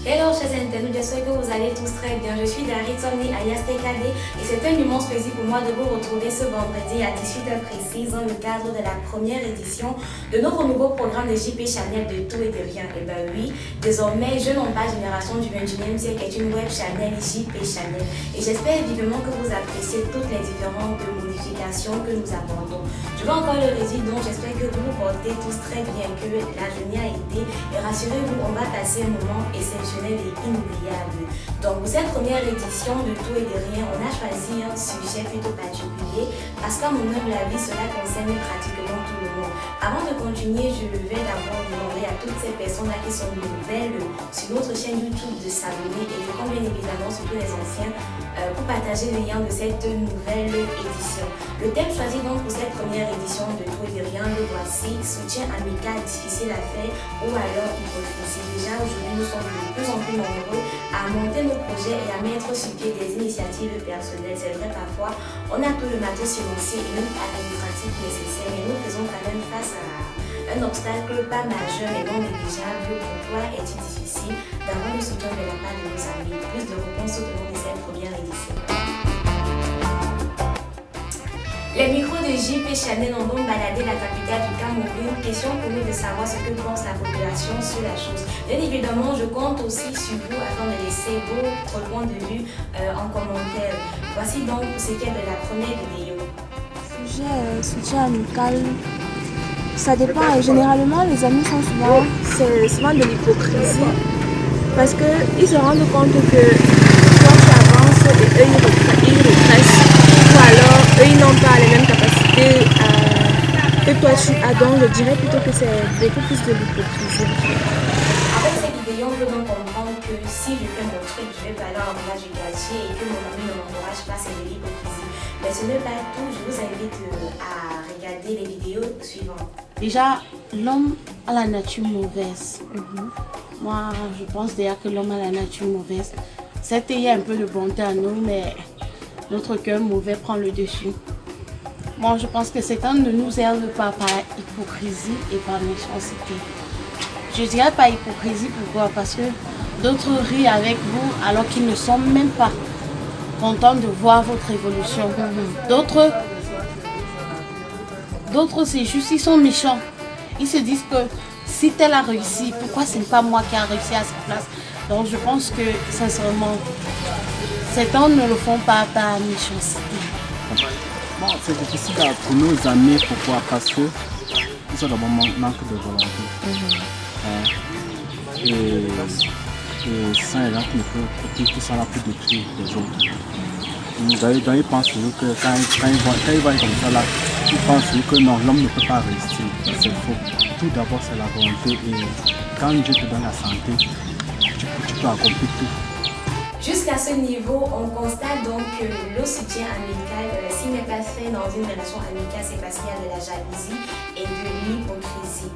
Hello chers internautes, j'espère que vous allez tous très bien. Je suis Dari Tony alias TKD et c'est un immense plaisir pour moi de vous retrouver ce vendredi à 18h précise dans le cadre de la première édition de notre nouveau programme de JP Channel de tout et de rien. Et ben oui, désormais Jeune en bas génération du 21e siècle est une web channel JP Channel et j'espère vivement que vous appréciez toutes les différentes modifications que nous abordons. Je vais encore le redire, donc j'espère que vous vous portez tous très bien, que la journée a été et rassurez-vous, on va passer un moment exceptionnel et inoubliable. Donc pour cette première édition de Tout et de Rien, on a choisi un sujet plutôt particulier parce qu'à mon humble avis, cela concerne pratiquement tout le monde. Avant de continuer, je vais d'abord demander à toutes ces personnes-là qui sont nouvelles sur notre chaîne YouTube de s'abonner et je compte bien évidemment surtout les anciens pour partager le lien de cette nouvelle édition. Le thème choisi donc pour cette première édition de Tout et de Rien, le voici: soutien amical difficile à faire ou alors hypocrisie. Déjà aujourd'hui, nous sommes de plus en plus nombreux à monter nos projets et à mettre sur pied des initiatives personnelles. C'est vrai, parfois on a tout le matos financier et même administratif nécessaire, mais nous faisons quand même face à un obstacle pas majeur et non négligeable. Pourquoi est-il difficile d'avoir le soutien de la part de nos amis? Plus de réponses au long de cette première édition. Les micros de JP Channel ont donc baladé la capitale du Cameroun. Question pour nous de savoir ce que pense la population sur la chose. Bien évidemment, je compte aussi sur vous afin de laisser votre point de vue en commentaire. Voici donc ce qui est de la première vidéo. Soutien amical, ça dépend. Généralement, les amis sont souvent de l'hypocrisie parce qu'ils se rendent compte que toi tu avances et eux ils retracent. Ou alors, eux, ils n'ont pas les mêmes capacités que toi tu as. Donc, je dirais plutôt que c'est beaucoup plus de l'hypocrisie. Avec cette vidéo, on peut donc comprendre que si je fais mon truc, je vais parler en langage du quartier et que mon ami ne m'encourage pas, c'est de l'hypocrisie. Mais ce n'est pas tout. Je vous invite à regarder les vidéos suivantes. Déjà, l'homme a la nature mauvaise. Moi, je pense déjà que l'homme a la nature mauvaise. Certes, il y a un peu de bonté à nous, mais notre cœur mauvais prend le dessus. Moi, je pense que Satan ne nous aide pas par hypocrisie et par méchanceté. Je dirais pas hypocrisie, pourquoi? Parce que d'autres rient avec vous alors qu'ils ne sont même pas contents de voir votre évolution. D'autres c'est juste, ils sont méchants. Ils se disent que si tel a réussi, pourquoi ce n'est pas moi qui a réussi à sa place? Donc je pense que sincèrement, Satan ne le font pas par méchanceté. Bon, c'est difficile pour nos amis, pourquoi? Parce que ils ont d'abord manque de volonté. Et sans les gens qui sont là pour détruire les autres. Donc ils pensent toujours que quand ils voient comme ça là, ils pensent toujours que non, l'homme ne peut pas réussir. C'est faux. Tout d'abord c'est la volonté et quand Dieu te donne la santé, tu peux accomplir tout. Jusqu'à ce niveau, on constate donc que le soutien amical, s'il n'est pas fait dans une relation amicale, c'est parce qu'il y a de la jalousie et de l'hypocrisie.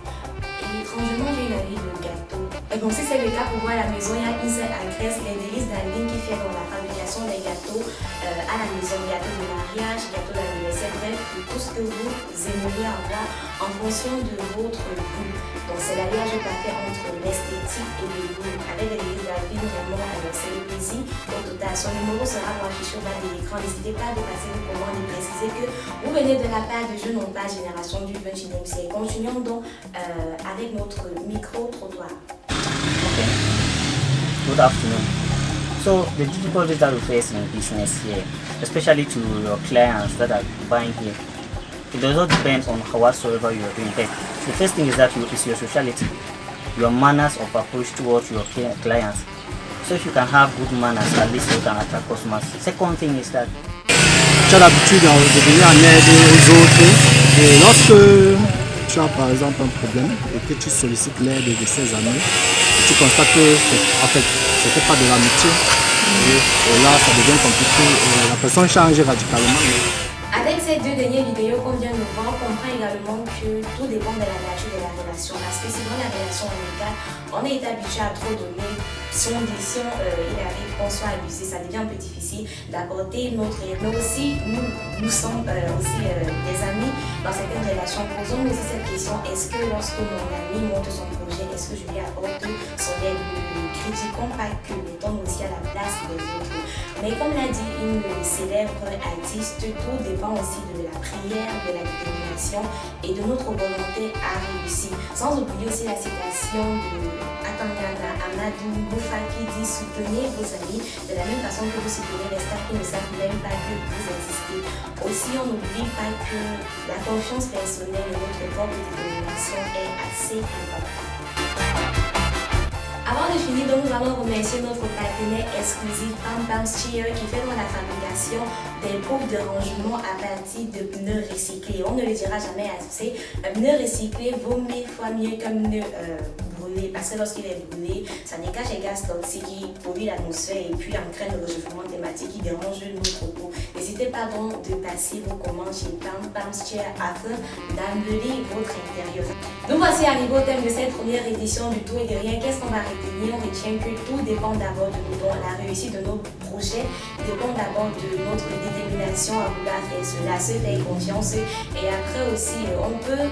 Et étrangement, j'ai une avis de gâteau. Et donc si c'est le cas, pour moi à la maison, il y a une seule adresse, les délices d'Aline qui fait dans la fabrication des gâteaux à la maison, gâteaux de mariage, gâteaux d'anniversaire, bref, tout ce que vous aimeriez avoir en fonction de votre goût. Donc c'est l'alliage parfait entre l'esthétique et le goût. Avec les délices d'Aline, vraiment, c'est le plaisir. Au total, son numéro sera affiché au bas de l'écran. N'hésitez pas à passer vos commandes et préciser que vous venez de la part de Jeunes en bas génération du 21e siècle. Continuons donc avec notre micro-trottoir. Okay. Good afternoon. So the difficulties that we face in business here, especially to your clients that are buying here, it does not depend on whatsoever you are doing. Okay. The first thing is that it's your sociality, your manners of approach towards your clients. So if you can have good manners, at least you can attract customers. Second thing is that tu as l'habitude de venir en aide aux autres et lorsque tu as par exemple un problème et que tu sollicites l'aide de ses amis, tu constates que en fait c'était pas de l'amitié et là ça devient compliqué et la personne change radicalement. Avec ces deux dernières vidéos qu'on vient de voir, on comprend également que tout dépend de la nature de la relation. Parce que si dans la relation amicale, on est habitué à trop donner, si il arrive qu'on soit abusé, ça devient un peu difficile d'apporter notre aide. Mais aussi, nous sommes aussi des amis dans certaines relations. Posons-nous aussi cette question: est-ce que lorsque mon ami monte son projet, est-ce que je lui apporte son aide? critiquons pas que, mettons aussi à la place des autres. Mais comme l'a dit une célèbre artiste, tout dépend aussi de la prière, de la détermination et de notre volonté à réussir. Sans oublier aussi la citation de Atangana Amadou Goufa qui dit: soutenez vos amis de la même façon que vous soutenez les stars qui ne savent même pas que vous existez. Aussi, on n'oublie pas que la confiance personnelle et notre propre détermination est assez importante. Avant de finir, donc, nous allons remercier notre partenaire exclusif Pam Pam's Cheer qui fait dans la fabrication des pots de rangement à partir de pneus recyclés. On ne le dira jamais assez, un pneu recyclé vaut 1000 fois mieux qu'un pneu brûlé, parce que lorsqu'il est brûlé, ça dégage les gaz toxiques qui polluent l'atmosphère et puis entraîne le réchauffement climatique qui dérange notre peau. N'hésitez pas donc de passer vos commandes chez Pam Pam's Cheer afin d'améliorer votre intérieur. Nous voici arrivés au thème de cette première édition du Tout et de Rien. Qu'est-ce qu'on va retenir? On retient que tout dépend d'abord de nous. La réussite de nos projets dépend d'abord de notre détermination à vouloir faire cela, se faire confiance. Et après aussi, on peut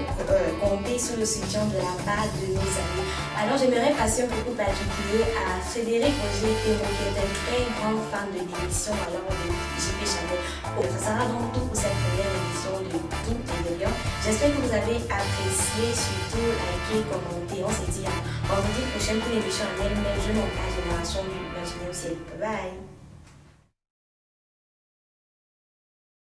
compter sur le soutien de la part de nos amis. Alors j'aimerais passer un coucou particulier à Frédéric Roger Théo, qui est un très grand fan de l'émission alors de JP Chanel. Ça sera donc tout pour cette première édition de Tout et de Rien. J'espère que vous avez apprécié, surtout likez, commentez. On se dit à vendredi prochain pour l'émission en elle-même. Je m'en Génération du 21e siècle. Bye bye.